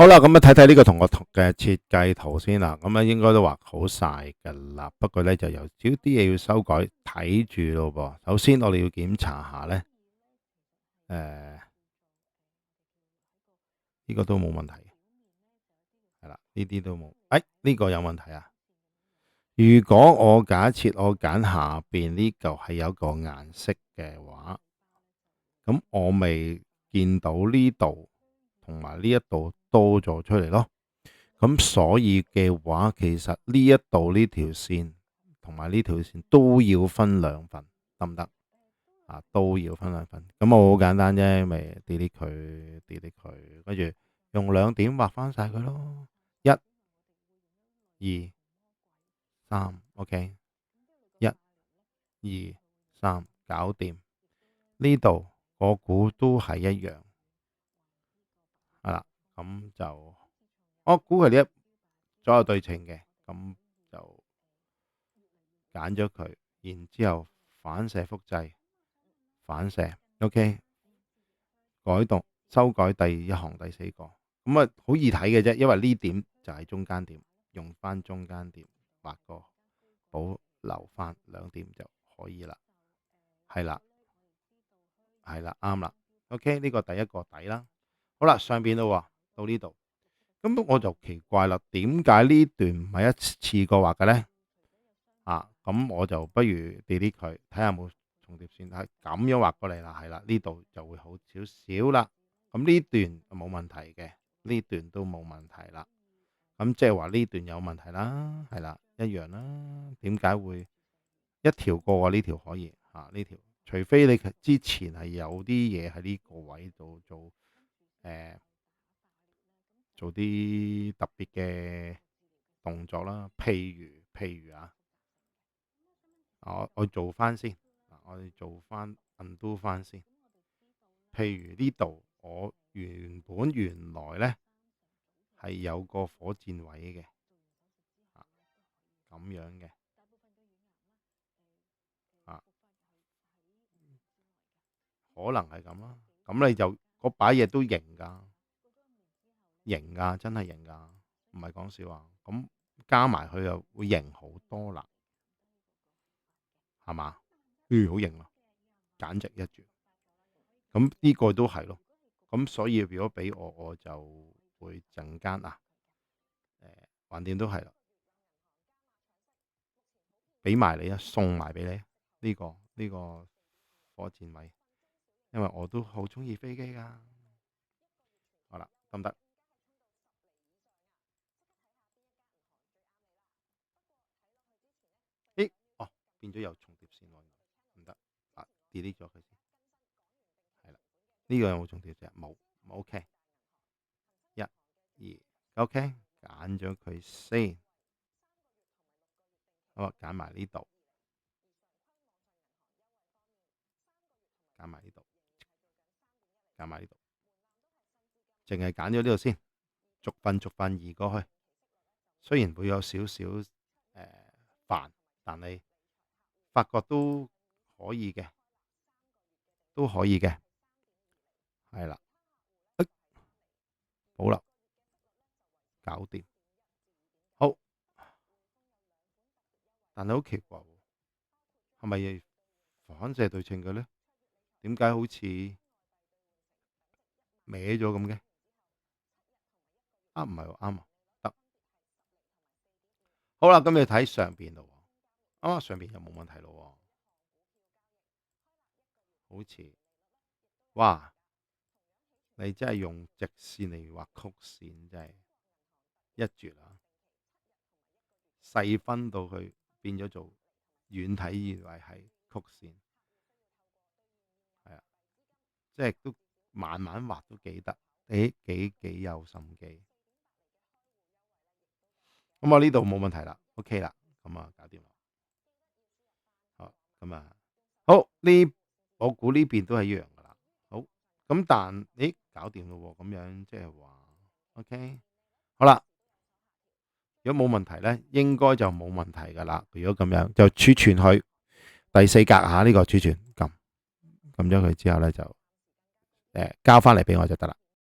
好啦，咁啊睇睇呢個同學嘅設計圖先啦。咁啊應該都畫好晒噶啦，不過呢就有少啲嘢要修改，睇住咯噃。首先我哋要檢查下呢，呢個都冇問題，係啦，呢啲都冇。呢個有問題啊！如果我假設我揀下邊呢嚿係有個顏色嘅話，咁我未見到呢度同埋呢一度多咗出嚟咯。咁所以嘅話，其實呢一度呢條線同埋呢條線都要分兩份，得唔得？都要分兩份。咁我好簡單啫，咪 delete 佢，delete 佢，跟住用兩點畫翻晒佢咯。一、二、三 ，OK。一、二、三，搞掂。呢度我估都係一樣，係啦。咁就我估佢呢一左右對稱嘅，咁就揀咗佢，然之後反射複製，反射 OK， 修改第一行第四個，咁啊好易睇嘅啫，因為呢點就係中間點，用翻中間點畫個保留翻兩點就可以啦。係啦，係啦，啱啦。OK， 呢個第一個底啦。好啦，上邊咯，到呢度，咁我就奇怪啦，點解呢段唔係一次過畫嘅呢？咁我就不如 delete 佢，睇下有冇重疊線。係咁樣畫過嚟啦，係啦，呢度就會好少少啦。咁呢段冇問題嘅，呢段都冇問題啦。咁即係話呢段有問題啦，係啦，一樣啦。點解會一條過呢條可以呢條？除非你之前係有啲嘢喺呢個位度做啲特別嘅動作啦，譬如我做翻先，我哋做翻 undo 翻先。譬如呢度我原來呢係有個火箭位嘅，咁樣嘅，可能係咁啦。咁你就嗰把嘢都型噶，真係型噶，唔係講笑啊。咁加埋佢又會型好多啦，係嘛？好型啊，簡直一絕。咁呢個都係咯。咁所以如果俾我就會陣間橫掂都係啦，俾埋你啊，送埋俾你呢個火箭位，因為我都好中意飛機噶。好啦，得唔得？變咗有重疊線喎，唔得，delete 咗佢先。係啦，呢個有冇重疊線？冇，OK。一、二，OK，揀咗佢先。好啊，揀埋呢度，揀埋呢度，揀埋呢度，淨係揀咗呢度先，逐份移過去。雖然會有少少煩，但係發覺都可以嘅，係啦，保留，搞掂。好，但係好奇怪喎，係咪反射對稱嘅呢？點解好似歪咗咁嘅？唔係喎，啱啊，得。好啦，咁你睇上邊咯，上邊又冇問題咯，好似，哇！你真係用直線嚟畫曲線，真係一絕啊！細分到佢變咗做遠睇以為係曲線，係啊，即係都慢慢畫都幾得，幾有心機。咁我呢度冇問題啦，OK 啦，咁啊搞掂啦。好，咁啊，好呢，我估呢邊都係一樣噶啦。好，咁但搞掂咯喎，咁樣即係話 OK。好啦，如果冇問題呢，應該就冇問題噶啦。如果咁樣就儲存佢第四格呢個儲存，撳咗佢之後呢，就交翻嚟俾我就得啦。